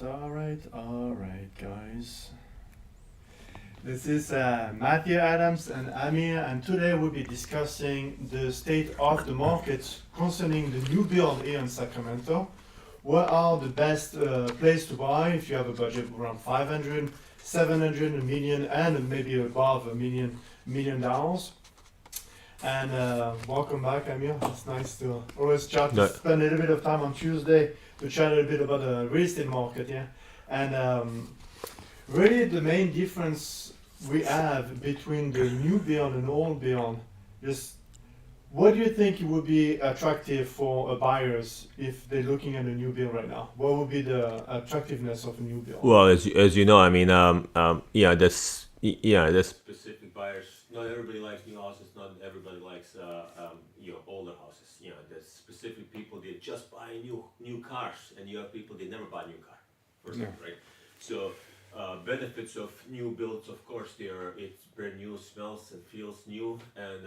all right, guys. This is Matthew Adams and Amir, and today we'll be discussing the state of the market concerning the new build here in Sacramento. What are the best place to buy if you have a budget around 500, 700, a million, and maybe above $1 million. And welcome back, Amir. It's nice to always chat, to spend a little bit of time on Tuesday to chat a little bit about the real estate market, yeah. And really, the main difference we have between the new build and old build is, what do you think would be attractive for buyers if they're looking at a new build right now? What would be the attractiveness of a new build? Well, as you know, I mean, there's specific buyers. Not everybody likes new houses. Not everybody likes older houses. There's specific people that just buy new cars, and you have people that never buy a new car. Right? So benefits of new builds, of course, it's brand new, smells and feels new, and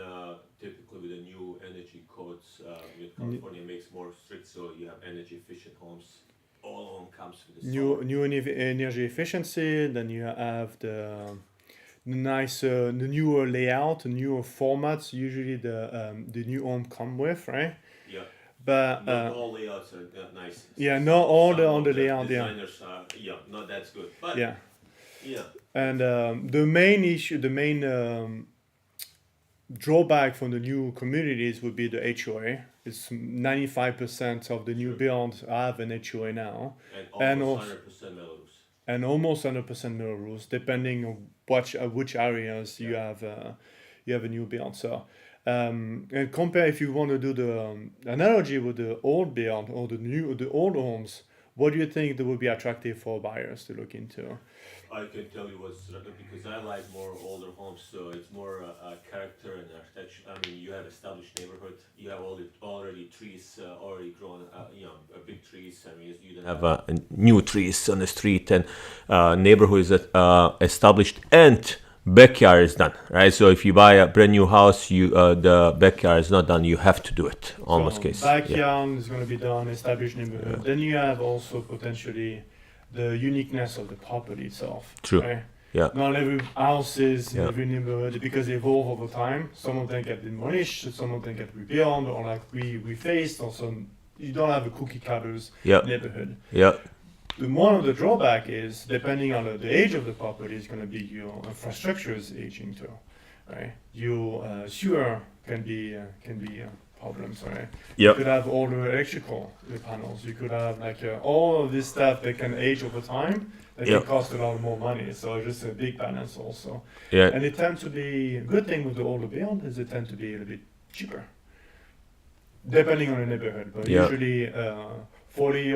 typically with the new energy codes, California makes more strict, so you have energy efficient homes. All home comes with the solar. New energy efficiency. Then you have the newer layout, the newer formats. Usually the new home come with, right? Yeah. But not all layouts are nice. yeah, not all Some the layout. designers are not that good. But Yeah. yeah. And the main issue, the main drawback from the new communities would be the HOA. It's 95% of the new builds have an HOA now, And almost 100% metal roofs. and almost 100% mineral rules, depending on which areas you have a new build. So and compare, if you want to do the analogy with the old build or the old homes, what do you think that would be attractive for buyers to look into? I can tell you what's because I like more older homes, so it's more character and architecture. I mean, you have established neighborhood, you have already trees already grown, big trees. I mean, you don't have new trees on the street, and neighborhood is established, and backyard is done, right? So if you buy a brand new house, the backyard is not done. You have to do it, almost case. Backyard is going to be done, established neighborhood. Then you have also potentially the uniqueness of the property itself. True. Right? Yeah. Not every house is in every neighborhood, because they evolve over time. Some of them get demolished, some of them get rebuilt, or like we faced. Also, you don't have a cookie cutters neighborhood. Yeah. One of the drawback is, depending on the age of the property, is going to be your infrastructure is aging too, right? Your sewer can be problems, right? Yep. You could have older electrical panels. You could have all of this stuff that can age over time. That can cost a lot more money. So it's just a big balance also. Yeah. And it tends to be, good thing with the older build is it tend to be a little bit cheaper, depending on the neighborhood. But usually 40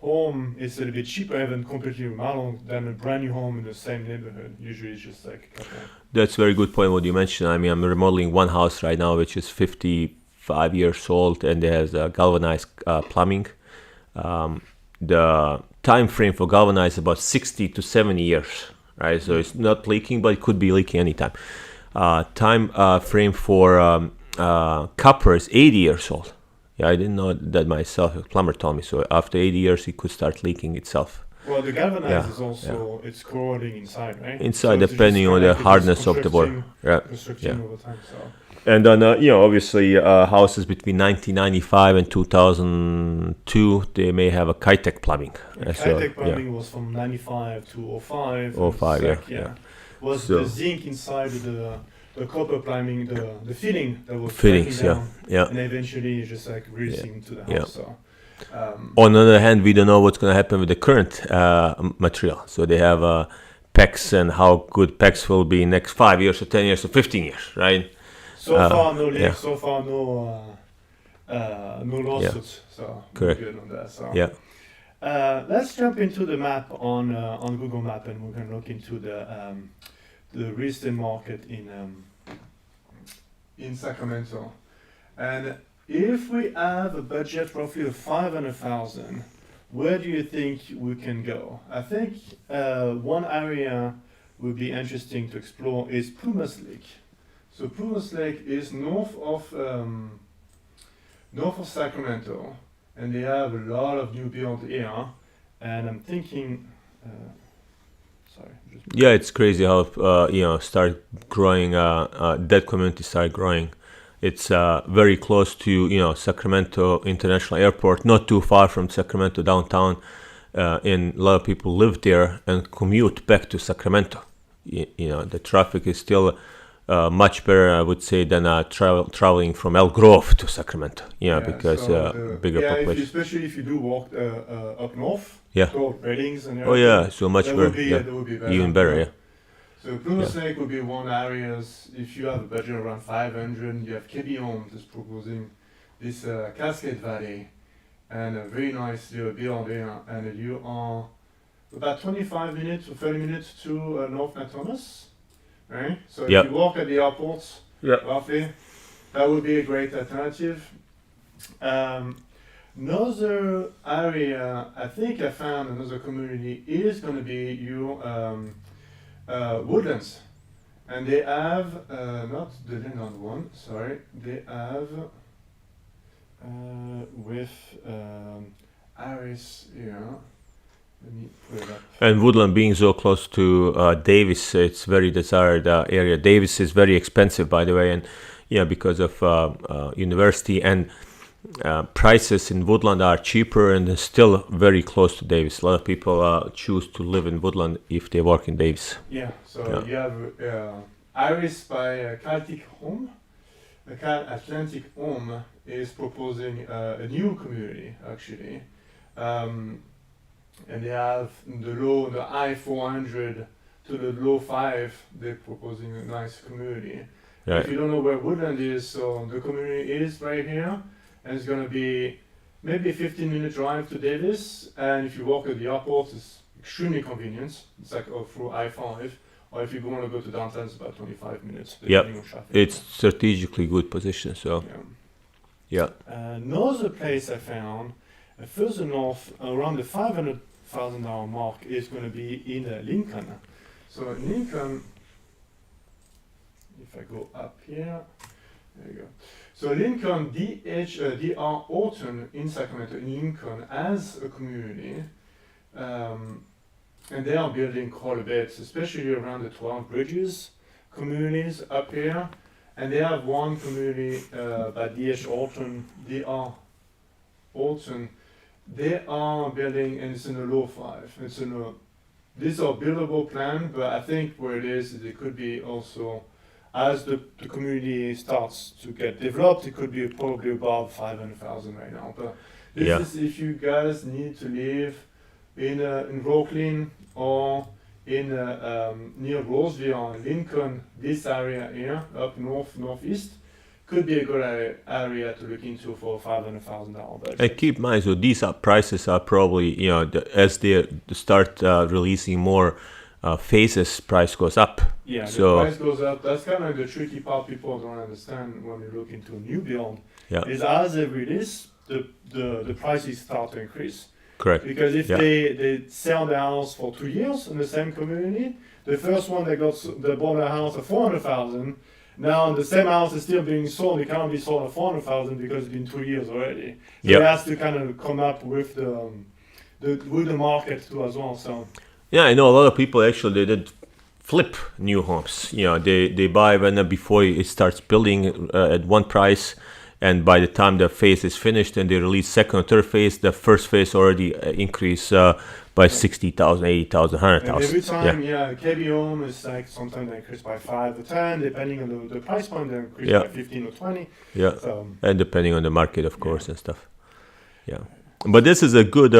home is a little bit cheaper even completely remodeled than a brand new home in the same neighborhood. Usually it's just like a couple. That's a very good point what you mentioned. I mean, I'm remodeling one house right now, which is 55 years old, and it has galvanized plumbing. The time frame for galvanized is about 60 to 70 years, right? So it's not leaking, but it could be leaking anytime. Time frame for copper is 80 years old. Yeah, I didn't know that myself. A plumber told me. So after 80 years, it could start leaking itself. Well, the galvanized is also it's corroding inside, right? Inside, so depending on the hardness of the board. Construction over time. So. And then obviously houses between 1995 and 2002, they may have a Kitec plumbing. Kitec plumbing was from 95 to 05. 05, yeah. Was the zinc inside the copper plumbing, the fitting that was fittings, down, yeah. And eventually just like greasing to the house. So, on the other hand, we don't know what's going to happen with the current material. So they have PEX and how good PEX will be next 5 years or 10 years or 15 years, right? So far, no leaks. So far, no lawsuits. So correct. We're good on that. So let's jump into the map on Google Map, and we can look into the real estate market in Sacramento. And if we have a budget roughly of 500,000, where do you think we can go? I think one area would be interesting to explore is Plumas Lake. So Plumas Lake is north of Sacramento, and they have a lot of new build here. and I'm thinking, sorry. Yeah, it's crazy how start growing. That community start growing. It's very close to Sacramento International Airport, not too far from Sacramento downtown, and a lot of people live there and commute back to Sacramento. The traffic is still much better, I would say, than traveling from El Grove to Sacramento. Because bigger population. Especially if you do walk up north. Yeah. To Reddings and everything. Oh yeah, so much better. That would be better. Even better. Yeah. So Plymouth Lake would be one area. If you have a budget around 500, you have KB Homes is proposing this Cascade Valley, and a very nice little build there, and you are about 25 minutes or 30 minutes to Northland Thomas, right? So if you walk at the airports, roughly, that would be a great alternative. Another area, I think I found another community is going to be Woodlands, and they have not the Linland one. Sorry, they have with Aris here. Let me put it up. And Woodland being so close to Davis, it's very desired area. Davis is very expensive, by the way, and because of university, and prices in Woodland are cheaper and still very close to Davis. A lot of people choose to live in Woodland if they work in Davis. Yeah, so you have Iris by Celtic Home. Atlantic Home is proposing a new community, actually. And they have the high 400 to the low 5, they're proposing a nice community. Right. If you don't know where Woodland is, so the community is right here, and it's going to be maybe a 15-minute drive to Davis, and if you walk at the airport, it's extremely convenient. It's like through I-5, or if you want to go to downtown, it's about 25 minutes. Depending on traffic. It's strategically good position, so. Another place I found, further north, around the $500,000 mark, is going to be in Lincoln. So Lincoln, if I go up here, there you go. So Lincoln, DR Orton in Sacramento, in Lincoln, as a community, and they are building quite a bit, especially around the 12 Bridges communities up here. And they have one community by DR Orton, they are building, and it's in the low 5. These are buildable plan, but I think where it is it could be also, as the community starts to get developed, it could be probably above 500,000 right now. But this is if you guys need to live in Brooklyn or in near Roseville, Lincoln, this area here, up northeast, could be a good area to look into for $500,000 budget. And keep in mind, so these prices are probably, as they start releasing more phases, price goes up. Yeah, so the price goes up. That's kind of the tricky part people don't understand when you look into a new build. Is as they release, the prices start to increase. Correct. Because if they sell the house for 2 years in the same community, the first one they bought a house for $400,000. Now the same house is still being sold. It can't be sold at $400,000 because it's been 2 years already. So it has to kind of come up with the market too as well. So. Yeah, I know a lot of people actually they did flip new homes. They buy before it starts building at one price. And by the time the phase is finished and they release second or third phase, the first phase already increase by 60,000, 80,000, 100,000. Every time, KB home is like sometimes they increase by 5 or 10, depending on the price point, they increase by 15 or 20. Yeah, and depending on the market, of course, and stuff. Yeah, but this is a good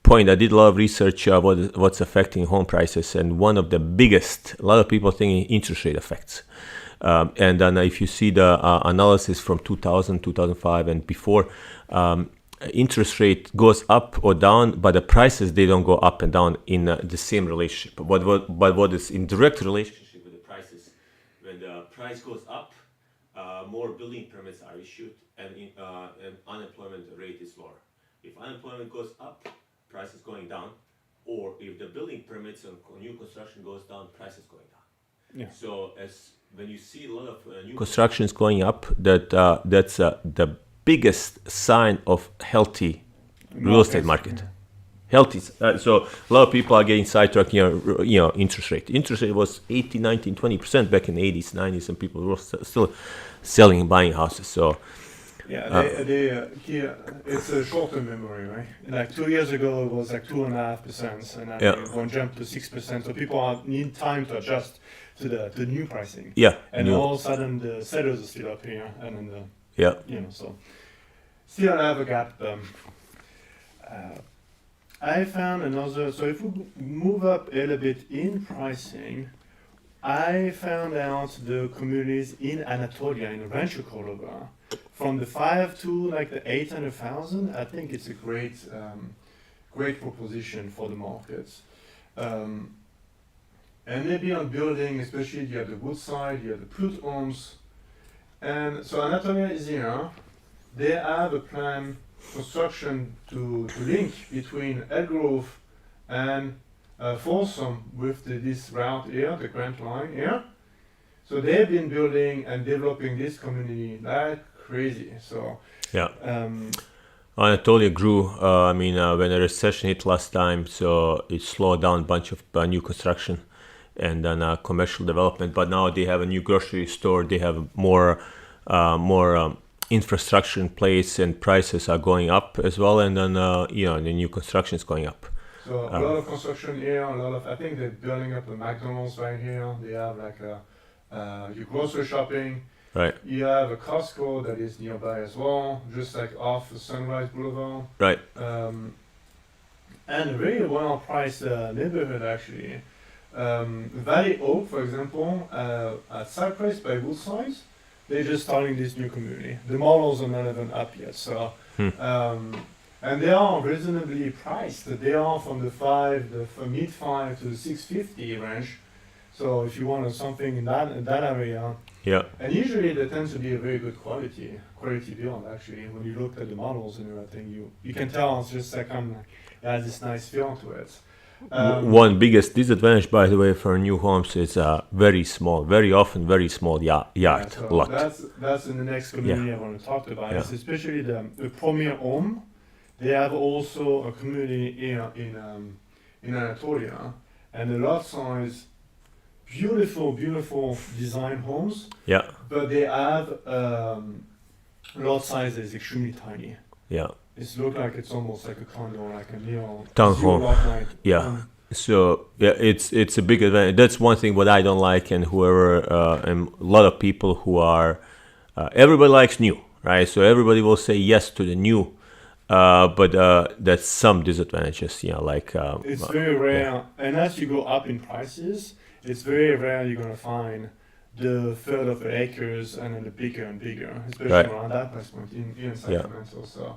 point. I did a lot of research about what's affecting home prices, and one of the biggest, a lot of people think interest rate effects. And then if you see the analysis from 2000, 2005 and before, interest rate goes up or down, but the prices, they don't go up and down in the same relationship. But what is in direct relationship with the prices, when the price goes up, more building permits are issued and unemployment rate is lower. If unemployment goes up, price is going down, or if the building permits on new construction goes down, price is going down. Yeah. So when you see a lot of new constructions going up, that's the biggest sign of healthy real estate market. healthy. So a lot of people are getting sidetracked. Interest rate. Interest rate was 18, 19, 20% back in the 80s, 90s, and people were still selling and buying houses. So Yeah, here it's a short-term memory, right? Like 2 years ago, it was like 2.5%, and then it went jump to 6%. So people need time to adjust to the new pricing. yeah, And all of a sudden, the sellers are still up here, and then so still have a gap. I found another. So if we move up a little bit in pricing, I found out the communities in Anatolia, in Rancho Cordova, from the 5 to like the 800,000. I think it's a great proposition for the markets. And maybe on building, especially you have the wood side, you have the put homes. And so Anatolia is here. They have a plan construction to link between Elgrove and Folsom with this route here, the Grand Line here. So they've been building and developing this community like crazy. So Anatolia grew. When the recession hit last time, so it slowed down a bunch of new construction and then commercial development. But now they have a new grocery store. They have more infrastructure in place, and prices are going up as well. And then the new construction is going up. So a lot of construction here. I think they're building up a McDonald's right here. They have like your grocery shopping. Right. You have a Costco that is nearby as well, just like off the Sunrise Boulevard. Right. And a very well-priced neighborhood actually. Valley Oak, for example, at Cypress by Woodsides, they're just starting this new community. The models are not even up yet, so and they are reasonably priced. They are from the mid-5 to the 650 range. So if you want something in that area, and usually they tend to be a very good quality build actually. When you look at the models and everything, you can tell it's just like it has this nice feel to it. One biggest disadvantage, by the way, for new homes is very small yard so lot. That's in the next community I want to talk about. It's especially the Premier Home. They have also a community here in Anatolia, and the lot size, beautiful design homes. Yeah. But they have lot size that is extremely tiny. Yeah. It looks like it's almost like a condo, like a townhome. So it's a big advantage. That's one thing what I don't like, and and a lot of people who are everybody likes new, right? So everybody will say yes to the new, but that's some disadvantages. It's very rare, and as you go up in prices, it's very rare you're gonna find the third of the acres and then the bigger and bigger, especially around that price point in Sacramento. So.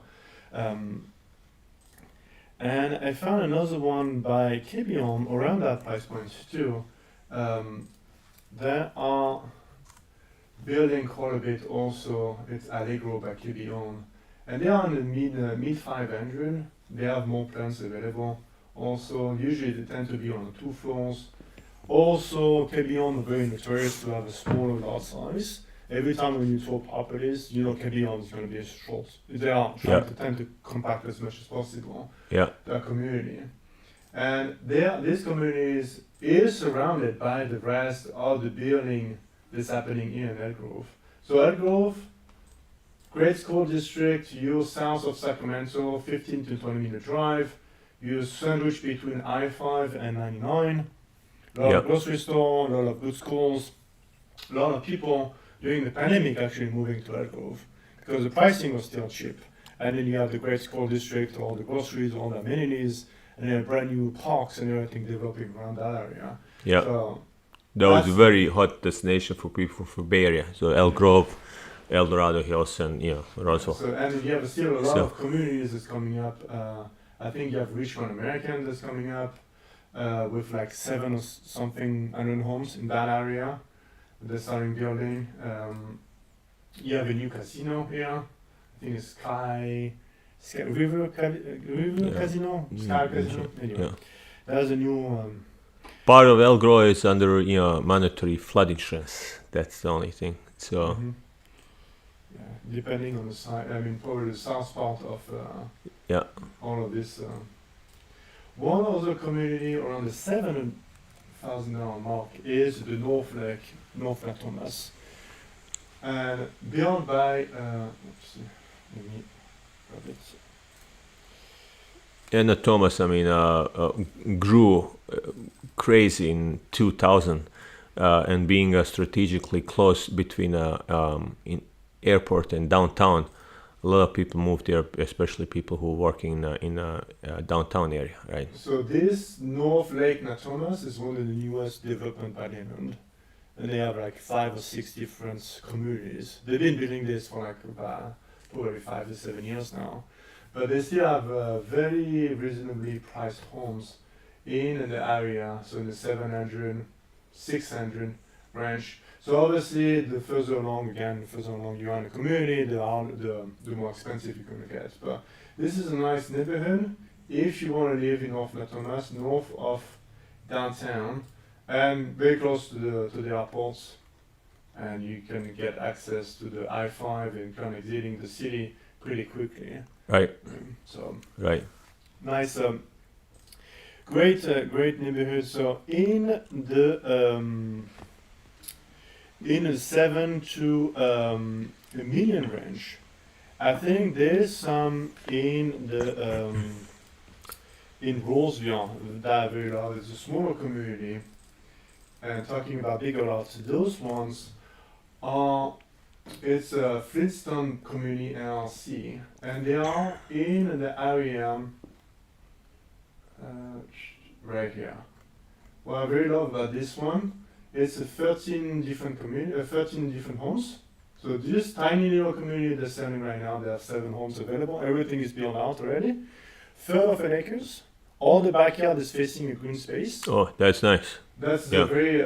And I found another one by Kibion around that price point too. They are building quite a bit also. It's Allegro by Kibion, and they are in the mid 500. They have more plans available. Also, usually they tend to be on the 2 floors. Also, Kibion are very notorious to have a smaller lot size. Every time when you tour properties, Kibion is going to be short. They are trying to tend to compact as much as possible. The community, and this community is surrounded by the rest of the building that's happening here in Elgrove. So Elgrove, great school district. You're south of Sacramento, 15 to 20-minute drive. You're sandwiched between I-5 and 99. A lot of grocery store, a lot of good schools, a lot of people during the pandemic actually moving to Elgrove because the pricing was still cheap. And then you have the great school district, all the groceries, all the amenities, and then brand new parks and everything developing around that area. So that was a very hot destination for people from Bay Area. So Elgrove, El Dorado Hills, and Roswell. So and you have still a lot of communities that's coming up. I think you have Richmond American that's coming up with like 7 or something 100 homes in that area. They're starting building. You have a new casino here. I think it's Sky River Casino. Sky Casino. Anyway, there's a new. Part of Elgrove is under mandatory flood insurance. That's the only thing. So. Depending on the side. I mean, probably the south part of all of this. One other community around the $7,000 mark is the Northland Thomas. And built by, let's see, let me grab it. And Thomas, I mean, grew crazy in 2000, and being strategically close between in airport and downtown. A lot of people moved there, especially people who work in downtown area, right? So this North Lake Thomas is one of the newest development by Leland. And they have like 5 or 6 different communities. They've been building this for like about probably 5 to 7 years now. But they still have very reasonably priced homes in the area, so in the 700, 600 range. So obviously, the further along you are in the community, the more expensive you're gonna get. But this is a nice neighborhood if you want to live in North Thomas, north of downtown, and very close to the airports, and you can get access to the I-5 and kind of exiting the city pretty quickly. Right. So right. Nice, great neighborhood. So in the 7 to a million range, I think there's some in the in Roseville that are very large. It's a smaller community. And talking about bigger lots, those ones are, it's a Flintstone Community LLC, and they are in the area right here. What I really love about this one, it's a 13 different homes. So this tiny little community they're selling right now, they have 7 homes available. Everything is built out already. Third of an acres. All the backyard is facing a green space. Oh, that's nice. That's a very,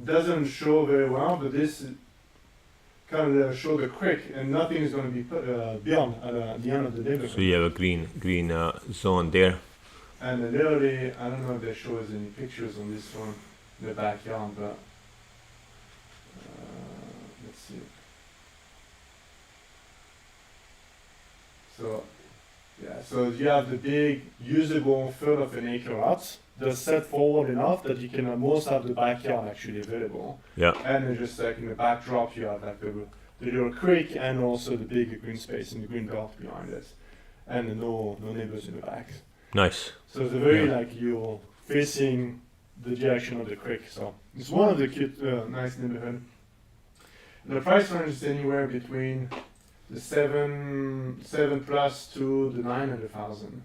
doesn't show very well, but this kind of show the creek, and nothing is going to be built at the end of the neighborhood. So you have a green zone there. And literally, I don't know if they show us any pictures on this one, the backyard, but let's see. So, yeah, so you have the big usable third of an acre lots. They're set forward enough that you can almost have the backyard actually available. Yeah. And then just like in the backdrop, you have like the little creek and also the big green space and the green belt behind it, and no neighbors in the back. Nice. So it's a very like you're facing the direction of the creek. So it's one of the cute, nice neighborhood. The price range is anywhere between the 7 plus to the 900,000.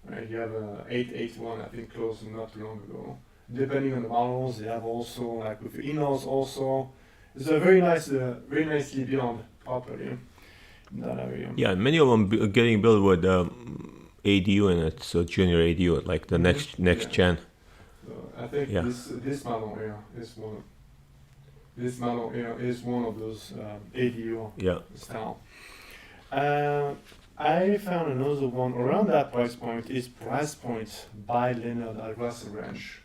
Right, you have a 881, I think, closed not too long ago. Depending on the models, they have also like with the in-laws also. It's a very nice, very nicely built property in that area. Yeah, many of them getting built with ADU in it, so junior ADU, like the next gen. So I think this model here is one. This model here is one of those ADU style. I found another one around that price point is Price Point by Leonard at Russell Ranch.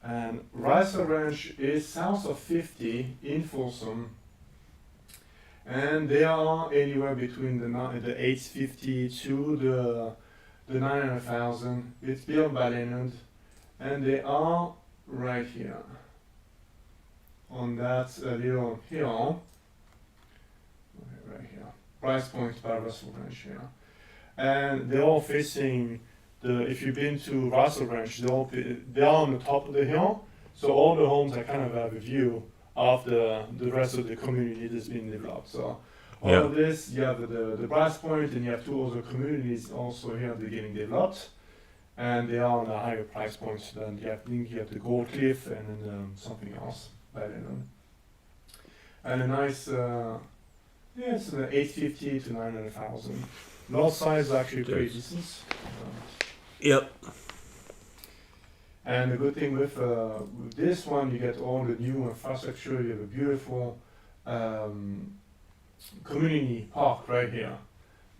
And Russell Ranch is south of 50 in Folsom. And they are anywhere between the 850 to the 900,000. It's built by Leonard. And they are right here on that little hill. Right here. Price Point by Russell Ranch here. And they're all facing if you've been to Russell Ranch, they're on the top of the hill. So all the homes are kind of have a view of the rest of the community that's been developed. So all of this, you have the Price Point, and you have 2 other communities also here that are getting developed. And they are on a higher price points than you have the Gold Cliff and then something else by then. And a nice, it's 850 to 900,000. Lot size is actually pretty decent. Yep. And the good thing with this one, you get all the new infrastructure. You have a beautiful community park right here.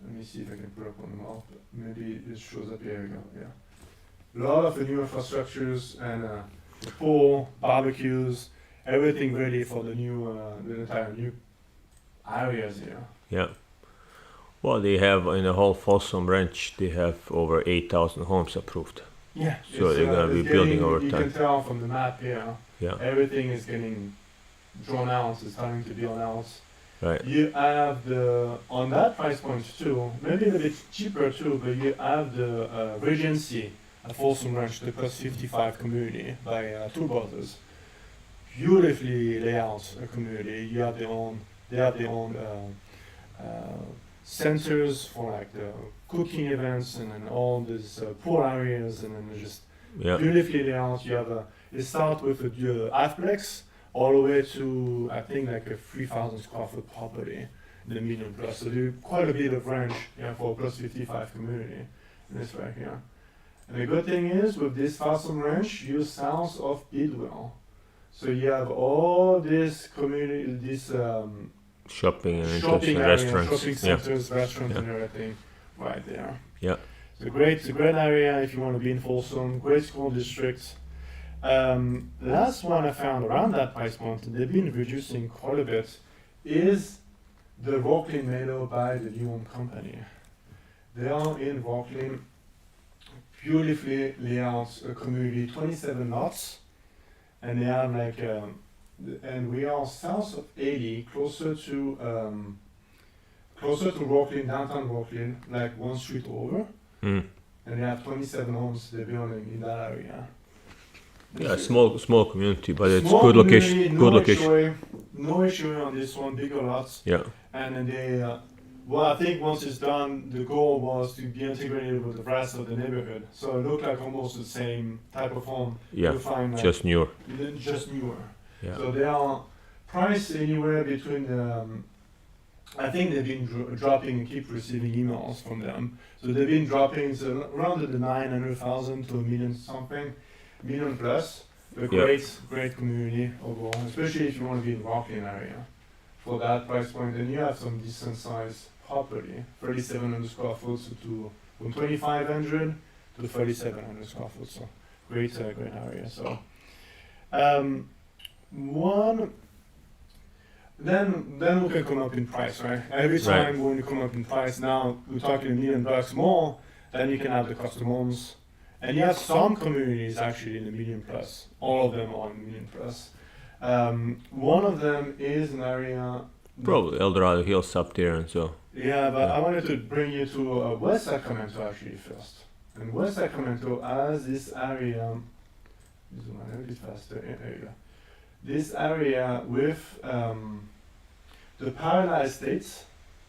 Let me see if I can put up on the map. Maybe it shows up here. We go. Yeah. A lot of the new infrastructures and the pool, barbecues, everything ready for the entire new areas here. Yeah. Well, they have in the whole Folsom Ranch, they have over 8,000 homes approved. Yeah. So they're gonna be building over You time. can tell from the map here. Yeah. Everything is getting drawn out. It's starting to build out. Right. You have on that price point too, maybe a little bit cheaper too, but you have the Regency at Folsom Ranch, the plus 55 community by Two Brothers. Beautifully laid out community. You have they have their own centers for like the cooking events and then all these pool areas and then just beautifully laid out. You have it starts with a halfplex all the way to I think like a 3,000 square foot property in the medium plus. So there's quite a bit of range for a plus 55 community in this right here. And the good thing is with this Folsom Ranch, you're south of Bidwell. So you have all this community, this shopping and area, restaurants. shopping centers, restaurants and everything right there. Yeah. It's a great area if you want to be in Folsom, great school district. Last one I found around that price point, and they've been reducing quite a bit, is the Rockland Meadow by the Lyon Company. They are in Rockland, beautifully laid out community, 27 lots, and they have like, and we are south of 80, closer to Rockland, downtown Rockland, like one street over, and they have 27 homes they're building in that area. Yeah, small community, but it's Small good location. community, Good location. No issue on this one, bigger lots. Yeah. And then they, well, I think once it's done, the goal was to be integrated with the rest of the neighborhood. So it looked like almost the same type of home. Yeah. You'll find, like, Just newer. just newer. Yeah. So they are priced anywhere between, I think they've been dropping and keep receiving emails from them. So they've been dropping around the 900,000 to a million something. Million plus, a great community overall, especially if you want to be in Rockland area for that price point. And you have some decent sized property, 3,700 square foot, so from 2,500 to 3,700 square foot. So great area. So then we can come up in price, right? Every time when you come up in price, now we're talking $1 million more, then you can have the custom homes. And you have some communities actually in the medium plus. All of them are in medium plus. One of them is an area. Probably El Dorado Hills up there and so. Yeah, but I wanted to bring you to West Sacramento actually first. And West Sacramento has this area. Zoom in a little bit faster. There you go. This area with the Paradise Estates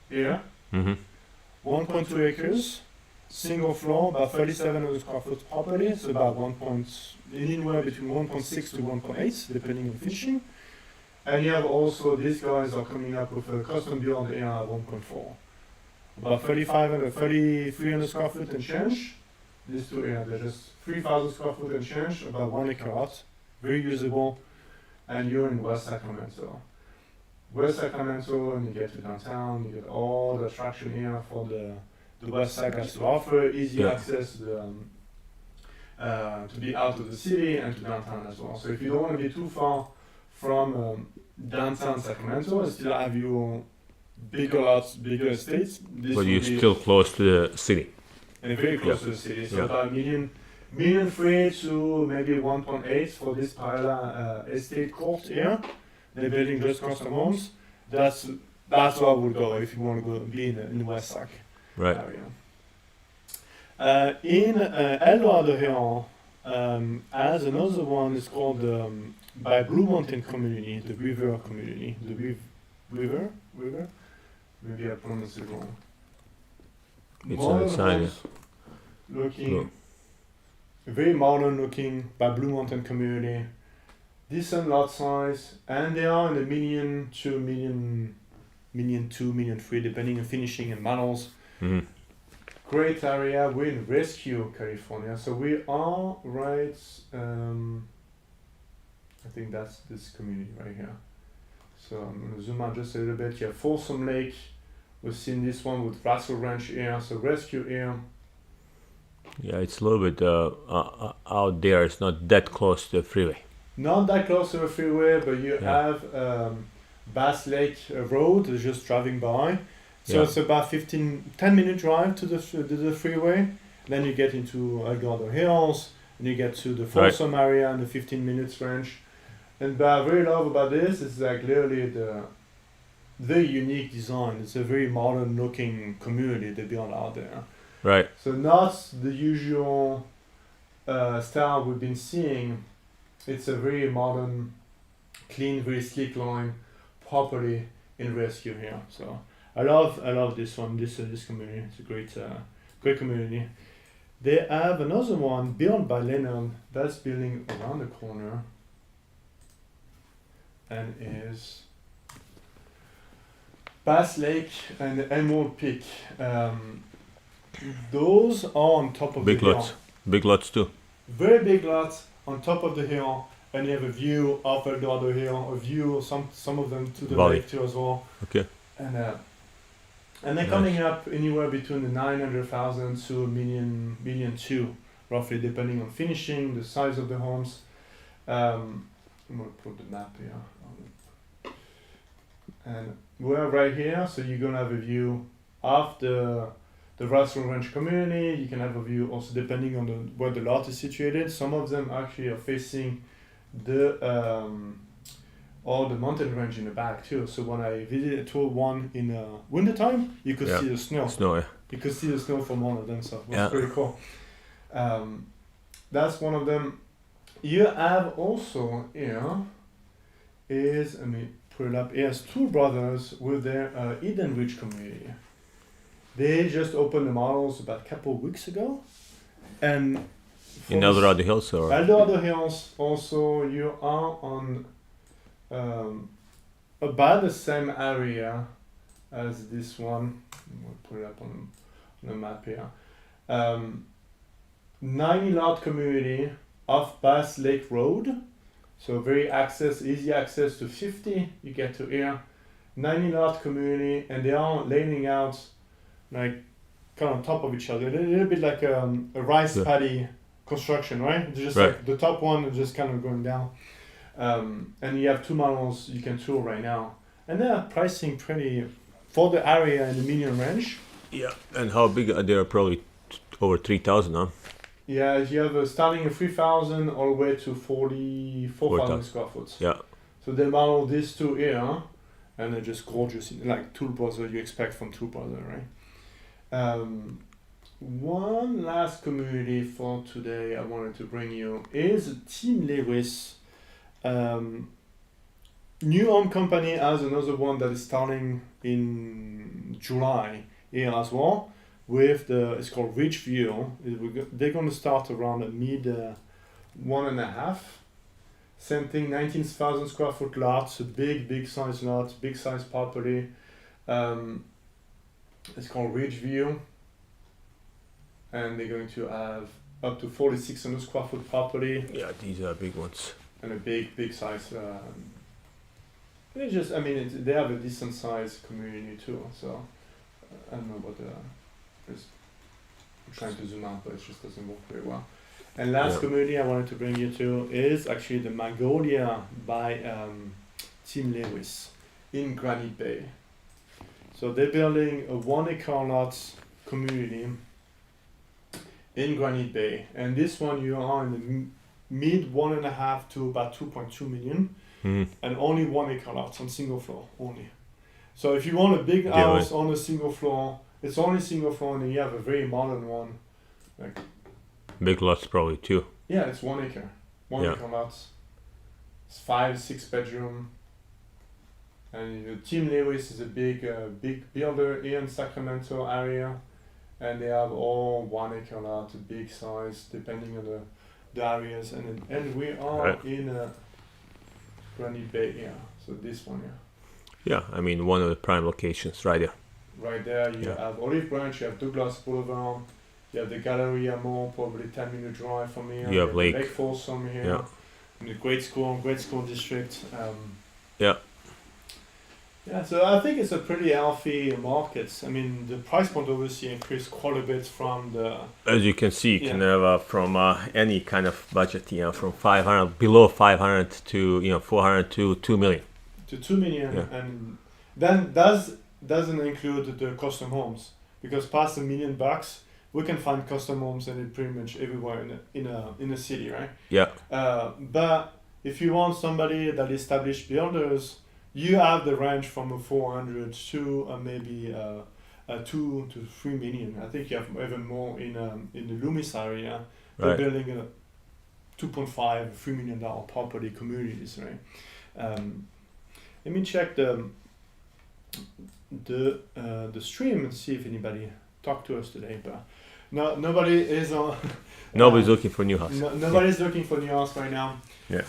here, 1.2 acres. Single floor, about 3,700 square foot property, so about anywhere between 1.6 to 1.8, depending on finishing. And you have also, these guys are coming up with a custom build area at 1.4. About 3,300 square foot and change. These two areas, they're just 3,000 square foot and change, about 1 acre lot, very usable. And you're in West Sacramento. West Sacramento, and you get to downtown, you get all the attraction here for the West Side has to offer easy access to be out of the city and to downtown as well. So if you don't want to be too far from downtown Sacramento and still have your bigger lots, bigger estates, but you're still close to the city. And very close to the city. So about million free to maybe 1.8 for this Paella estate court here. They're building just custom homes. That's where I would go if you want to go be in West Sac. Right. In El Dorado Hill, as another one is called by Blue Mountain Community, the River Community, River. Maybe I pronounced it wrong. It's on the side. Looking very modern looking by Blue Mountain Community, decent lot size, and they are in the million to million 2, million 3, depending on finishing and models. Great area. We're in Rescue, California. So we are right, I think that's this community right here. So I'm going to zoom out just a little bit. You have Folsom Lake. We've seen this one with Russell Ranch here. So Rescue here. Yeah, it's a little bit out there. It's not that close to the freeway. Not that close to the freeway, but you have Bass Lake Road just driving by. So Yeah. it's about 10-minute drive to the freeway. Then you get into Algardo Hills, and you get to the Folsom area in the 15 minutes range. And what I really love about this is like literally the very unique design. It's a very modern looking community they built out there. Right. So not the usual style we've been seeing. It's a very modern, clean, very sleek line property in rescue here. So I love this one. This community. It's a great community. They have another one built by Leonard that's building around the corner, and is Bass Lake and Emerald Peak. Those are on top of Big the hill. lots. Big lots too. Very big lots on top of the hill, and you have a view of Eldorado Hill, a view of some of them to the Valley. lake too as well. Okay. And they're Nice. coming up anywhere between the 900,000 to a million two, roughly, depending on finishing, the size of the homes. I'm gonna put the map here. And we're right here, so you're gonna have a view of the Russell Ranch community. You can have a view also depending on where the lot is situated. Some of them actually are facing the all the mountain range in the back too. So when I visited tour one in winter time, you could Yeah. see the snow. Snow. Yeah. You could see the snow from one of them, so it was Yeah. pretty cool. That's one of them. You have also here let me put it up. Here's two brothers with their Edenbridge community. They just opened the models about a couple of weeks ago, and In for Eldorado Hills or Eldorado Hills, also you are on about the same area as this one. We'll put it up on the map here. 90 lot community off Bass Lake Road. So very easy access to 50. You get to here. 90 lot community, and they are laying out like kind of on top of each other. A little bit like a rice Yeah. paddy construction, right? It's just Right. like the top one is just kind of going down. And you have two models you can tour right now. And they are pricing pretty for the area in the medium range. yeah. And how big are they? Probably over 3,000, huh? Yeah, you have starting at 3,000 all the way to 44,000 square foot. Yeah. So they model these two here, and they're just gorgeous, like Tool Brother you expect from Tool Brother, right? One last community for today I wanted to bring you is Team Lewis. New Home Company has another one that is starting in July here as well. With it's called Ridgeview. They're going to start around a mid 1.5. Same thing, 19,000 square foot lots, a big size lot, big size property. It's called Ridgeview, and they're going to have up to 4,600 square foot property Yeah, these are big ones. and a big size. They have a decent size community too. So I don't know what I'm trying to zoom out, but it just doesn't work very well. And last Yeah. community I wanted to bring you to is actually the Magnolia by Team Lewis in Granite Bay. So they're building a 1 acre lot community in Granite Bay, and this one you are in the mid 1.5 to about 2.2 million, and only 1 acre lots on single floor only. So if you want a big house on a single floor, it's only single floor, and you have a very modern one. Like, Big lots probably too. yeah, it's 1 acre. One Yeah. acre lots. It's 5-6 bedroom. And Team Lewis is a big builder here in Sacramento area, and they have all 1 acre lot, big size, depending on the areas. And we are Right. in Granite Bay here, so this one here. Yeah, I mean one of the prime locations right there. Right there, you Yeah. have Olive Branch, you have Douglas Boulevard, you have the Galleria Mall, probably 10-minute drive from here. You have the Lake. Lake Folsom here. Yeah. And the great school district. Yeah. Yeah, so I think it's a pretty healthy market. I mean, the price point obviously increased quite a bit from the. As you can see, you Yeah. can have from any kind of budget, from 500 below 500 to 400 to 2 million. To 2 million, Yeah. and then doesn't include the custom homes, because past $1 million, we can find custom homes in pretty much everywhere in a city, right? Yeah. But if you want somebody that established builders, you have the range from a 400 to maybe 2 to 3 million. I think you have even more in the Loomis area. They're Right. building a 2.5, $3 million property communities, right? Let me check the stream and see if anybody talked to us today. But nobody is on. Nobody's looking for new house. Nobody's looking for new house right now. Yeah.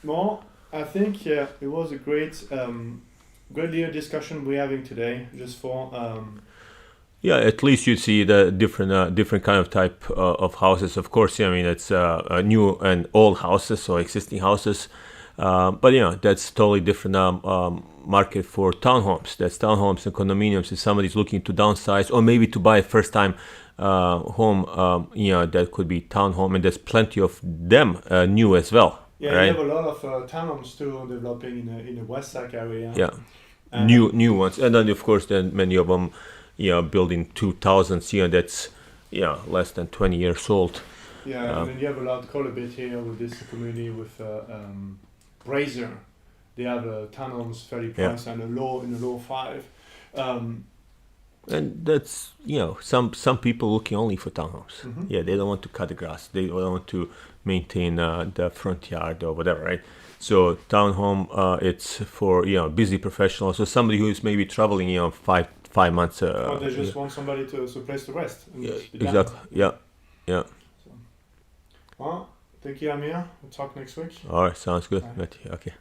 Well, I think it was a great little discussion we're having today, just for. Yeah, at least you see the different kind of type of houses. Of course, I mean it's new and old houses or existing houses, but that's totally different market for townhomes. That's townhomes and condominiums. If somebody's looking to downsize or maybe to buy a first time home, that could be townhome, and there's plenty of them new as well. Yeah, right? you have a lot of townhomes too developing in the West Sac area. Yeah, new ones, and then of course then many of them. Building 2000s, that's less than 20 years old. Yeah, and then you have a lot quite a bit here with this community with Brazier. They have townhomes fairly priced and in the low 5. And that's some people looking only for townhomes. Mm-hmm. Yeah, they don't want to cut the grass. They don't want to maintain the front yard or whatever, right? So townhome, it's for busy professionals. So somebody who is maybe traveling 5 months. Or they just want somebody to place to rest. And Yeah, just be done. exactly. Yeah. So, well, thank you, Amir. We'll talk next week. All right, sounds good. Bye. Okay.